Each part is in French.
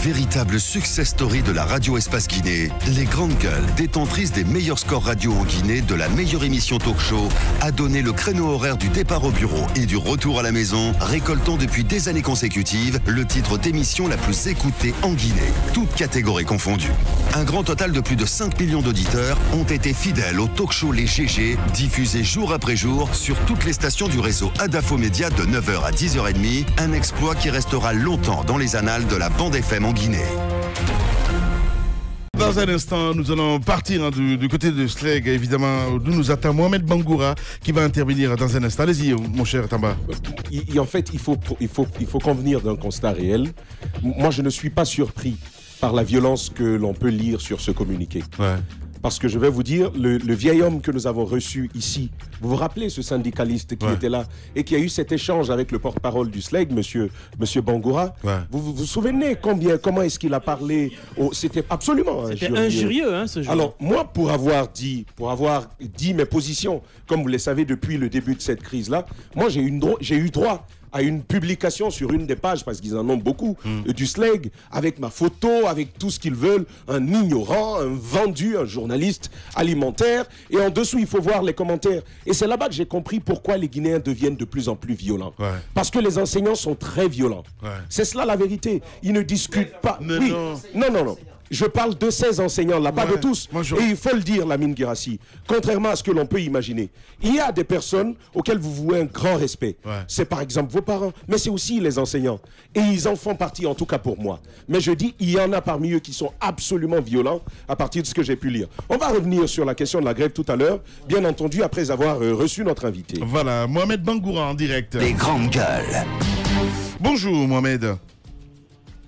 Véritable success story de la radio Espace Guinée, les grandes gueules, détentrices des meilleurs scores radio en Guinée, de la meilleure émission talk show, a donné le créneau horaire du départ au bureau et du retour à la maison, récoltant depuis des années consécutives le titre d'émission la plus écoutée en Guinée, toutes catégories confondues. Un grand total de plus de 5 millions d'auditeurs ont été fidèles au talk show Les GG, diffusé jour après jour sur toutes les stations du réseau Adafo Média de 9h à 10h30, un exploit qui restera longtemps dans les annales de la bande FM en Guinée. Dans un instant, nous allons partir du côté de Sleg, évidemment, d'où nous attend Mohamed Bangoura qui va intervenir dans un instant. Allez-y, mon cher Tamba. En fait, il faut convenir d'un constat réel. Moi, je ne suis pas surpris par la violence que l'on peut lire sur ce communiqué. Ouais. Parce que je vais vous dire, le vieil homme que nous avons reçu ici, vous vous rappelez ce syndicaliste qui était là et qui a eu cet échange avec le porte-parole du SLEG, monsieur Bangoura. Vous vous souvenez comment est-ce qu'il a parlé C'était absolument C'était injurieux, hein, ce jour. Alors, moi, pour avoir dit mes positions, comme vous le savez depuis le début de cette crise-là, moi, j'ai eu droit à une publication sur une des pages, parce qu'ils en ont beaucoup, du SLEG, avec ma photo, avec tout ce qu'ils veulent, un ignorant, un vendu, un journaliste alimentaire, et en dessous, il faut voir les commentaires. Et c'est là-bas que j'ai compris pourquoi les Guinéens deviennent de plus en plus violents. Ouais. Parce que les enseignants sont très violents. Ouais. C'est cela la vérité. Ils ne discutent pas. Non. Je parle de ces enseignants-là, pas de tous. Et il faut le dire, Lamine Guirassi, contrairement à ce que l'on peut imaginer. Il y a des personnes auxquelles vous vouez un grand respect. Ouais. C'est par exemple vos parents, mais c'est aussi les enseignants. Et ils en font partie, en tout cas pour moi. Mais je dis, il y en a parmi eux qui sont absolument violents à partir de ce que j'ai pu lire. On va revenir sur la question de la grève tout à l'heure, bien entendu, après avoir reçu notre invité. Voilà, Mohamed Bangoura en direct. Les grandes gueules. Bonjour, Mohamed.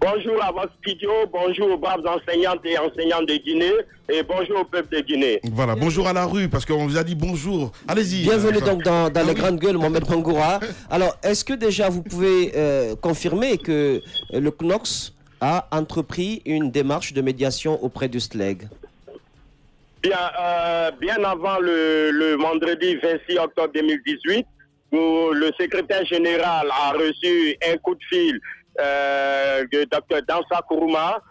Bonjour à votre studio, bonjour aux braves enseignantes et enseignants de Guinée et bonjour au peuple de Guinée. Voilà, bonjour à la rue parce qu'on vous a dit bonjour. Allez-y. Bienvenue donc dans les grandes gueules, Mohamed Bangoura. Alors, est-ce que déjà vous pouvez confirmer que le CNOX a entrepris une démarche de médiation auprès du SLEG? Bien avant le vendredi 26 octobre 2018, où le secrétaire général a reçu un coup de fil de Dr Dansa Kourouma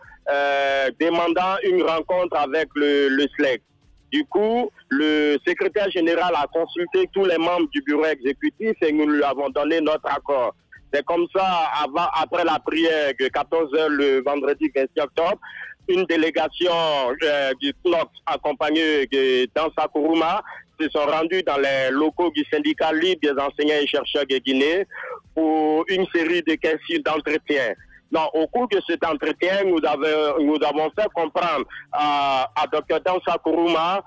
demandant une rencontre avec le SLEG. Du coup, le secrétaire général a consulté tous les membres du bureau exécutif et nous lui avons donné notre accord. C'est comme ça, après la prière de 14h le vendredi 26 octobre, une délégation du CNOX accompagnée de Dansa Kourouma se sont rendus dans les locaux du syndicat libre des enseignants et chercheurs de Guinée pour une série de questions d'entretien. Donc, au cours de cet entretien, nous avons fait comprendre à Dr Dansa Kourouma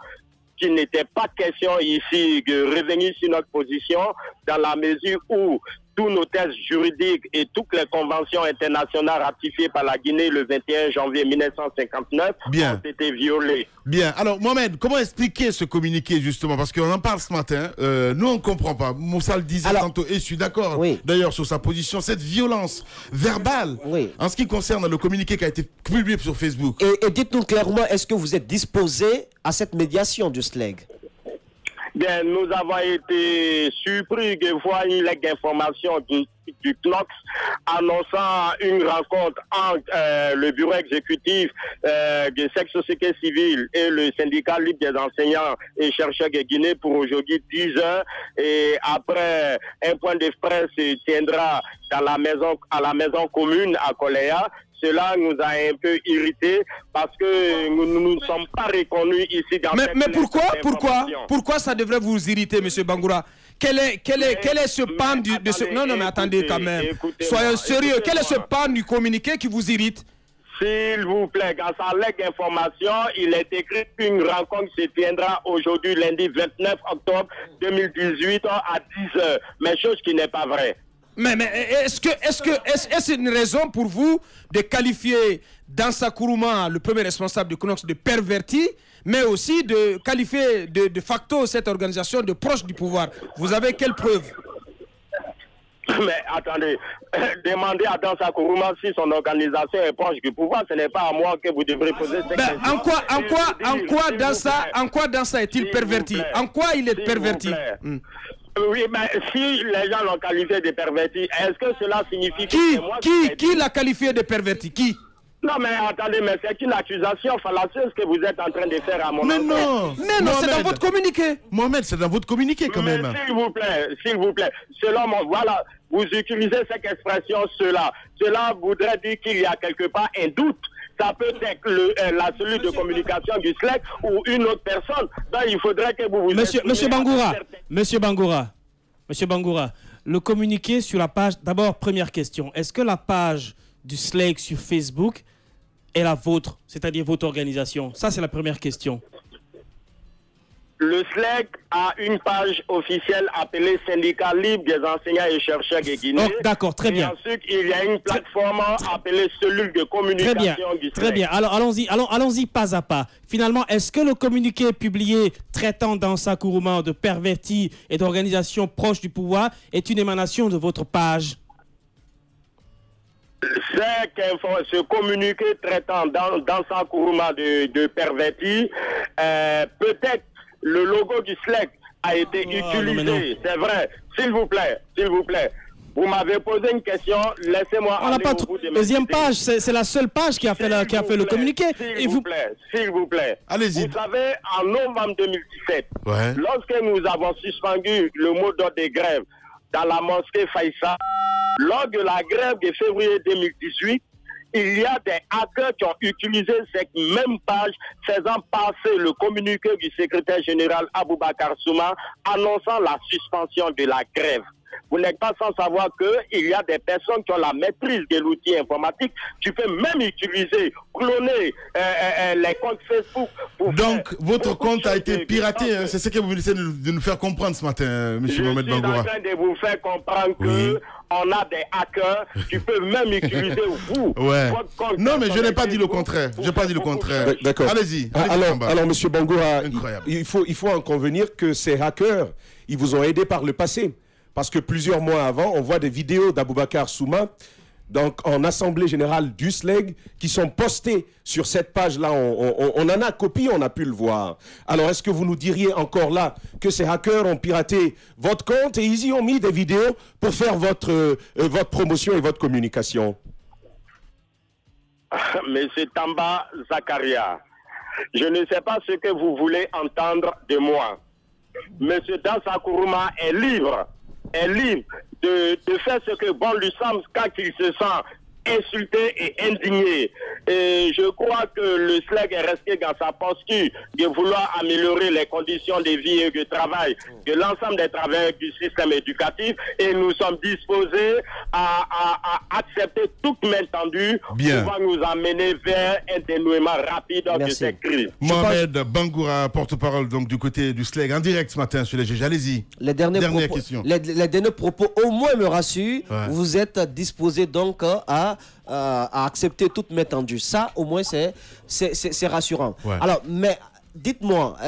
qu'il n'était pas question ici de revenir sur notre position dans la mesure où tous nos tests juridiques et toutes les conventions internationales ratifiées par la Guinée le 21 janvier 1959 ont été violées. Bien. Alors, Mohamed, comment expliquer ce communiqué, justement? Parce qu'on en parle ce matin. Nous, on ne comprend pas. Moussa le disait tantôt, et je suis d'accord, d'ailleurs, sur sa position. Cette violence verbale, en ce qui concerne le communiqué qui a été publié sur Facebook. Et dites-nous clairement, est-ce que vous êtes disposé à cette médiation du SLEG? Bien, nous avons été surpris de voir une lettre d'information du CNOX annonçant une rencontre entre le bureau exécutif de sexe société civile et le syndicat libre des enseignants et chercheurs de Guinée pour aujourd'hui 10h. Et après, un point de presse se tiendra à la maison commune à Koléa. Cela nous a un peu irrités parce que nous ne sommes pas reconnus ici dans cette Mais pourquoi ça devrait vous irriter, M. Bangoura? Quel est ce pan de ce... Non, mais attendez quand même. Soyons sérieux. Quel est ce pan du communiqué qui vous irrite? S'il vous plaît, dans sa lettre d'information, il est écrit qu'une rencontre se tiendra aujourd'hui, lundi 29 octobre 2018 à 10h. Mais chose qui n'est pas vraie. Mais est-ce une raison pour vous de qualifier Dansa Kourouma, le premier responsable du CNOX, de perverti, mais aussi de qualifier de facto cette organisation de proche du pouvoir? Vous avez quelle preuve? Mais attendez, demandez à Dansa Kourouma si son organisation est proche du pouvoir. Ce n'est pas à moi que vous devrez poser cette question. En quoi Dansa est-il perverti? En quoi il est perverti? Oui, mais si les gens l'ont qualifié de perverti, est-ce que cela signifie que... Qui l'a qualifié de perverti? Qui? Non, mais attendez, mais c'est une accusation fallacieuse que vous êtes en train de faire à mon Mais endroit. non, c'est dans votre communiqué. Mohamed, c'est dans votre communiqué quand même. S'il vous plaît, selon moi, voilà, vous utilisez cette expression, cela voudrait dire qu'il y a quelque part un doute. Ça peut être la cellule de communication du SLEC ou une autre personne. Donc, il faudrait que vous Monsieur Bangoura, le communiqué sur la page, d'abord, première question, est-ce que la page du SLEC sur Facebook est la vôtre, c'est-à-dire votre organisation? Ça, c'est la première question. Le SLEC a une page officielle appelée Syndicat libre des enseignants et chercheurs de Guinée. Oh, d'accord, très bien. Et ensuite, il y a une plateforme appelée cellule de communication du SLEC. Très bien. Alors, allons-y pas à pas. Finalement, est-ce que le communiqué publié traitant d'Ansa Kourouma de pervertis et d'organisations proches du pouvoir est une émanation de votre page? Ce communiqué traitant d'Ansa Kourouma de pervertis, peut-être le logo du SLEC a été utilisé, c'est vrai. S'il vous plaît. Vous m'avez posé une question, laissez-moi aller au bout de mes deuxième idées. page, c'est la seule page qui a fait le communiqué. S'il vous plaît. Allez-y. Vous savez, en novembre 2017, Ouais. lorsque nous avons suspendu le mot d'ordre de grève dans la mosquée Faïssa, lors de la grève de février 2018, il y a des hackers qui ont utilisé cette même page faisant passer le communiqué du secrétaire général Aboubakar Souma annonçant la suspension de la grève. Vous n'êtes pas sans savoir qu'il y a des personnes qui ont la maîtrise de l'outil informatique. Tu peux même utiliser, cloner les comptes Facebook. Donc, votre compte a été piraté, hein, c'est ce que vous essayez de nous faire comprendre ce matin, M. Mohamed Bangoura. Je suis en train de vous faire comprendre que on a des hackers qui peuvent même utiliser votre compte. Non, mais je n'ai pas dit le contraire. Je n'ai pas dit le contraire. D'accord. Allez-y. Alors, M. Bangoura, incroyable. il faut en convenir que ces hackers, ils vous ont aidé par le passé. Parce que plusieurs mois avant, on voit des vidéos d'Aboubacar Souma, donc en assemblée générale du SLEG, qui sont postées sur cette page-là. On en a copie, on a pu le voir. Alors, est-ce que vous nous diriez encore là que ces hackers ont piraté votre compte et ils y ont mis des vidéos pour faire votre promotion et votre communication? Monsieur Tamba Zakaria, je ne sais pas ce que vous voulez entendre de moi. Monsieur Dansa Kourouma est libre de faire ce que bon lui semble quand il se sent insulté et indigné. Et je crois que le SLEG est resté dans sa posture de vouloir améliorer les conditions de vie et de travail de l'ensemble des travailleurs du système éducatif, et nous sommes disposés à accepter toute main tendue pour nous amener vers un dénouement rapide de cette crise. Mohamed Bangoura, porte-parole donc du côté du SLEG, en direct ce matin sur les GG. Allez-y. Les derniers propos, au moins me rassurent. Vous êtes disposés donc à accepter toute main tendue. Ça, au moins, c'est rassurant. Ouais. Alors, mais dites-moi,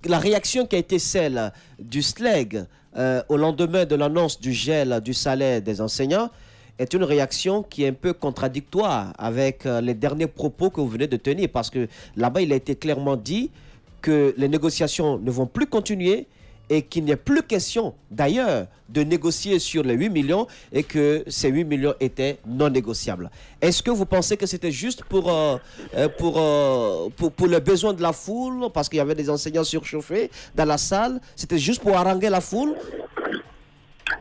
la réaction qui a été celle du SLEG au lendemain de l'annonce du gel du salaire des enseignants est une réaction qui est un peu contradictoire avec les derniers propos que vous venez de tenir, parce que là-bas, il a été clairement dit que les négociations ne vont plus continuer et qu'il n'est plus question d'ailleurs de négocier sur les 8 millions et que ces 8 millions étaient non négociables. Est-ce que vous pensez que c'était juste pour les besoins de la foule, parce qu'il y avait des enseignants surchauffés dans la salle? C'était juste pour haranguer la foule?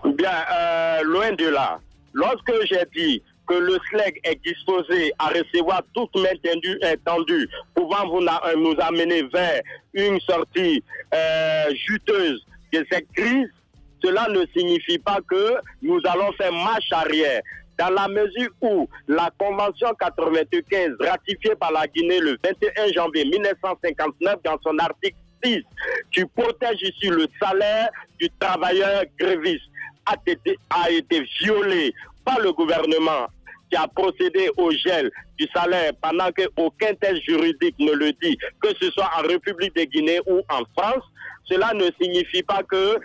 Bien, loin de là. Lorsque j'ai dit que le SLEG est disposé à recevoir toute main tendue pouvant nous amener vers une sortie juteuse de cette crise, cela ne signifie pas que nous allons faire marche arrière. Dans la mesure où la Convention 95, ratifiée par la Guinée le 21 janvier 1959, dans son article 6, qui protège ici le salaire du travailleur gréviste, a été violée par le gouvernement, qui a procédé au gel du salaire pendant qu'aucun texte juridique ne le dit, que ce soit en République de Guinée ou en France. Cela ne signifie pas que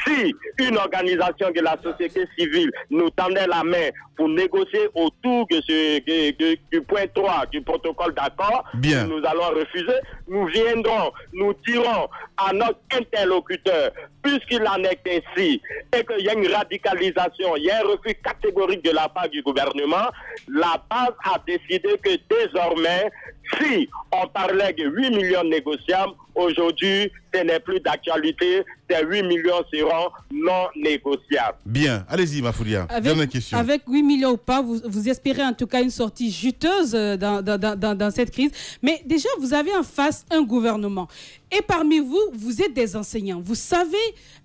Si une organisation de la société civile nous tendait la main pour négocier autour de du point 3 du protocole d'accord, nous allons refuser. Nous viendrons, nous dirons à notre interlocuteur, puisqu'il en est ainsi, et qu'il y a une radicalisation, il y a un refus catégorique de la part du gouvernement, la base a décidé que désormais, si on parlait de 8 millions négociables, aujourd'hui, ce n'est plus d'actualité, ces 8 millions seront non négociables. Bien, allez-y Mafoulia, dernière question. Avec 8 millions ou pas, vous espérez en tout cas une sortie juteuse dans cette crise. Mais déjà, vous avez en face un gouvernement. Et parmi vous, vous êtes des enseignants. Vous savez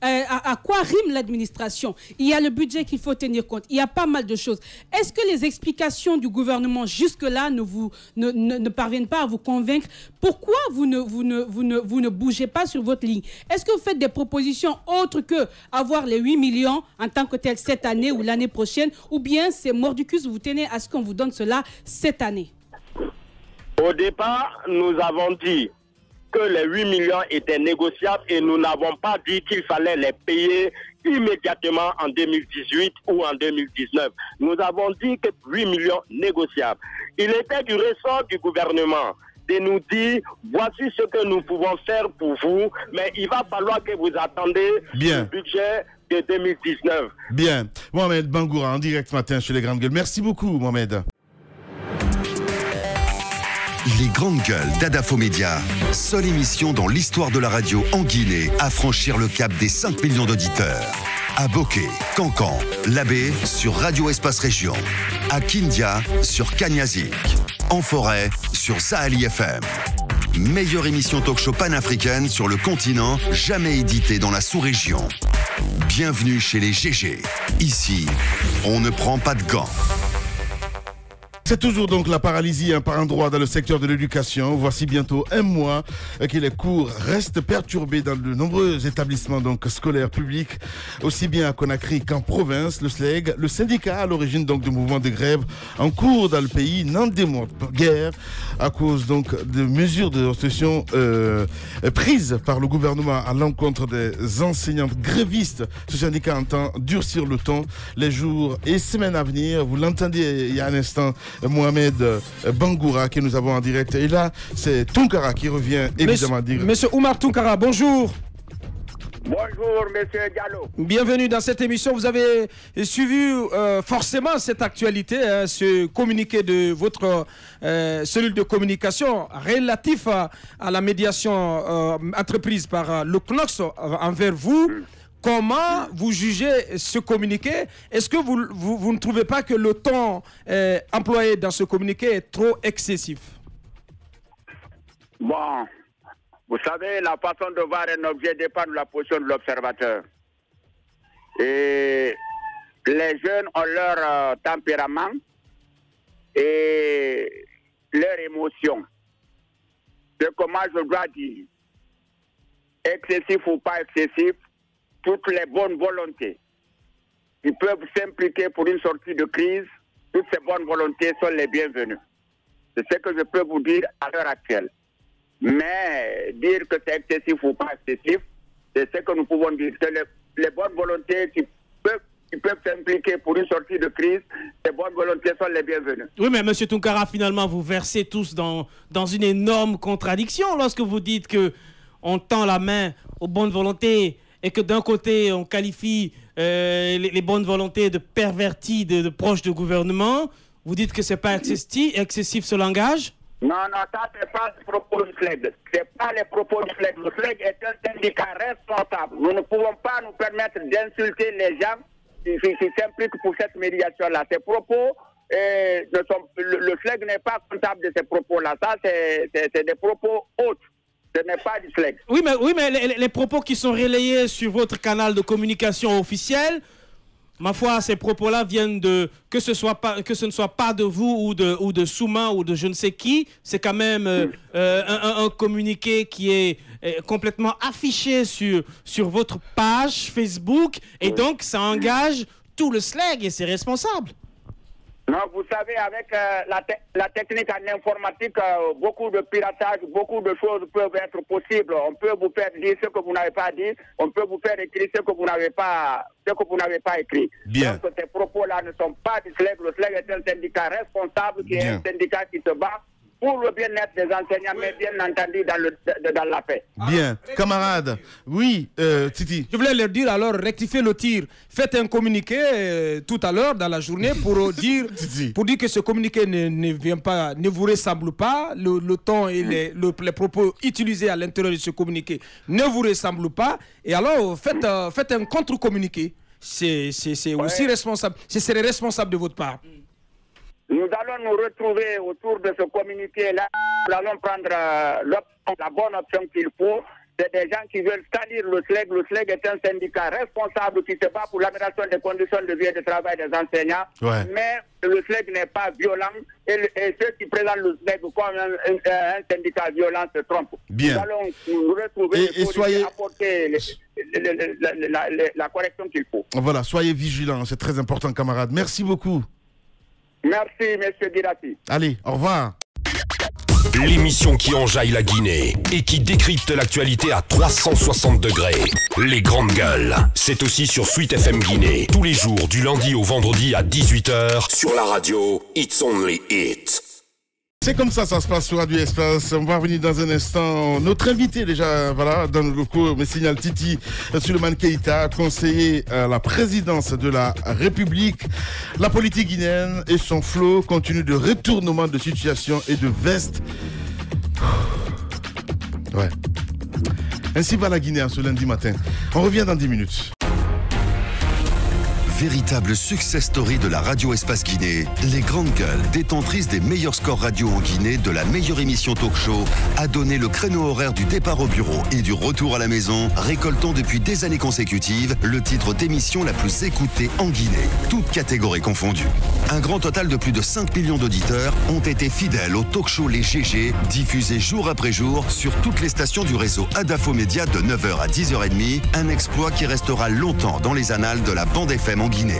à quoi rime l'administration. Il y a le budget qu'il faut tenir compte. Il y a pas mal de choses. Est-ce que les explications du gouvernement jusque-là ne parviennent pas à vous convaincre? Pourquoi vous ne bougez pas sur votre ligne? Est-ce que vous faites des propositions autres que avoir les 8 millions en tant que tel cette année ou l'année prochaine? Ou bien c'est mordicus, vous tenez à ce qu'on vous donne cela cette année? Au départ, nous avons dit que les 8 millions étaient négociables et nous n'avons pas dit qu'il fallait les payer immédiatement en 2018 ou en 2019. Nous avons dit que 8 millions négociables. Il était du ressort du gouvernement de nous dire, voici ce que nous pouvons faire pour vous, mais il va falloir que vous attendez le budget de 2019. Bien. Mohamed Bangoura, en direct ce matin chez les Grandes Gueules. Merci beaucoup, Mohamed. Les Grandes Gueules d'Adafo Média, seule émission dans l'histoire de la radio en Guinée à franchir le cap des 5 millions d'auditeurs. À Bokeh, Cancan, Labé sur Radio Espace Région. À Kindia sur Kanyazik. En forêt sur Saheli FM. Meilleure émission talk-show panafricaine sur le continent, jamais éditée dans la sous-région. Bienvenue chez les GG. Ici, on ne prend pas de gants. C'est toujours donc la paralysie par endroit dans le secteur de l'éducation. Voici bientôt un mois que les cours restent perturbés dans de nombreux établissements donc scolaires publics, aussi bien à Conakry qu'en province. Le SLEG, le syndicat à l'origine donc du mouvement de grève en cours dans le pays, n'en démontre guère à cause donc de mesures de restriction prises par le gouvernement à l'encontre des enseignants grévistes. Ce syndicat entend durcir le ton les jours et semaines à venir. Vous l'entendiez il y a un instant, Mohamed Bangoura que nous avons en direct. Et là, c'est Tunkara qui revient évidemment dire. Monsieur Oumar Tunkara, bonjour. Bonjour, monsieur Diallo. Bienvenue dans cette émission. Vous avez suivi forcément cette actualité, hein, ce communiqué de votre cellule de communication relatif à la médiation entreprise par le CNOX envers vous. Comment vous jugez ce communiqué? Est-ce que vous ne trouvez pas que le ton employé dans ce communiqué est trop excessif? Bon, vous savez, la façon de voir un objet dépend de la position de l'observateur. Et les jeunes ont leur tempérament et leur émotion. C'est comment je dois dire, excessif ou pas excessif, toutes les bonnes volontés qui peuvent s'impliquer pour une sortie de crise, toutes ces bonnes volontés sont les bienvenues. C'est ce que je peux vous dire à l'heure actuelle. Mais dire que c'est excessif ou pas excessif, c'est ce que nous pouvons dire. C'est les bonnes volontés qui peuvent s'impliquer pour une sortie de crise, ces bonnes volontés sont les bienvenues. Oui, mais M. Tunkara, finalement, vous versez tous dans une énorme contradiction lorsque vous dites qu'on tend la main aux bonnes volontés et que d'un côté, on qualifie les bonnes volontés de pervertis, de proches du gouvernement. Vous dites que ce n'est pas excessif ce langage? Non, ça, ce n'est pas le propos du FLEG. Ce n'est pas les propos du FLEG. Le FLEG est un syndicat responsable. Nous ne pouvons pas nous permettre d'insulter les gens qui s'impliquent pour cette médiation-là. Ces propos, le FLEG n'est pas comptable de ces propos-là. Ça, c'est des propos autres. Ce n'est pas du FLEG. Oui, mais les propos qui sont relayés sur votre canal de communication officiel, ma foi, ces propos-là viennent de... Que ce ne soit pas de vous ou de Souma ou de je ne sais qui, c'est quand même un communiqué qui est complètement affiché sur votre page Facebook et donc ça engage tout le SLEG et ses responsables. Non, vous savez, avec la technique en informatique, beaucoup de piratage, beaucoup de choses peuvent être possibles. On peut vous faire dire ce que vous n'avez pas dit, on peut vous faire écrire ce que vous n'avez pas écrit. Bien. Donc ces propos-là ne sont pas du SLEG. Le SLEG est un syndicat responsable qui est un syndicat qui se bat pour le bien-être des enseignants, mais bien entendu dans la paix. Bien. Camarades, oui, Titi. Je voulais leur dire alors, rectifiez le tir. Faites un communiqué tout à l'heure dans la journée pour dire que ce communiqué ne vous ressemble pas. Le ton et les propos utilisés à l'intérieur de ce communiqué ne vous ressemblent pas. Et alors, faites un contre-communiqué. C'est aussi responsable. Ce serait responsable de votre part. Nous allons nous retrouver autour de ce communiqué-là. Nous allons prendre la bonne option qu'il faut. C'est des gens qui veulent salir le SLEG. Le SLEG est un syndicat responsable qui se bat pour l'amélioration des conditions de vie et de travail des enseignants. Ouais. Mais le SLEG n'est pas violent. Et ceux qui présentent le SLEG comme un syndicat violent se trompent. Bien. Nous allons nous retrouver et apporter la correction qu'il faut. Voilà, soyez vigilants. C'est très important, camarades. Merci beaucoup. Merci, monsieur Guirassi. Allez, au revoir. L'émission qui enjaille la Guinée et qui décrypte l'actualité à 360 degrés. Les grandes gueules. C'est aussi sur Sweet FM Guinée. Tous les jours, du lundi au vendredi à 18h. Sur la radio, It's Only It. C'est comme ça se passe sur Radio Espace. On va revenir dans un instant. Notre invité déjà, voilà, dans le locaux, me signale Titi Suleiman Keïta, conseiller à la présidence de la République. La politique guinéenne et son flot continue de retournement de situation et de veste. Ouais. Ainsi va la Guinée ce lundi matin. On revient dans 10 minutes. Véritable success story de la radio Espace Guinée, les grandes gueules, détentrices des meilleurs scores radio en Guinée, de la meilleure émission talk show, a donné le créneau horaire du départ au bureau et du retour à la maison, récoltant depuis des années consécutives le titre d'émission la plus écoutée en Guinée, toutes catégories confondues. Un grand total de plus de 5 millions d'auditeurs ont été fidèles au talk show Les GG, diffusé jour après jour sur toutes les stations du réseau Adafo Média de 9h à 10h30, un exploit qui restera longtemps dans les annales de la bande FM en Guinée.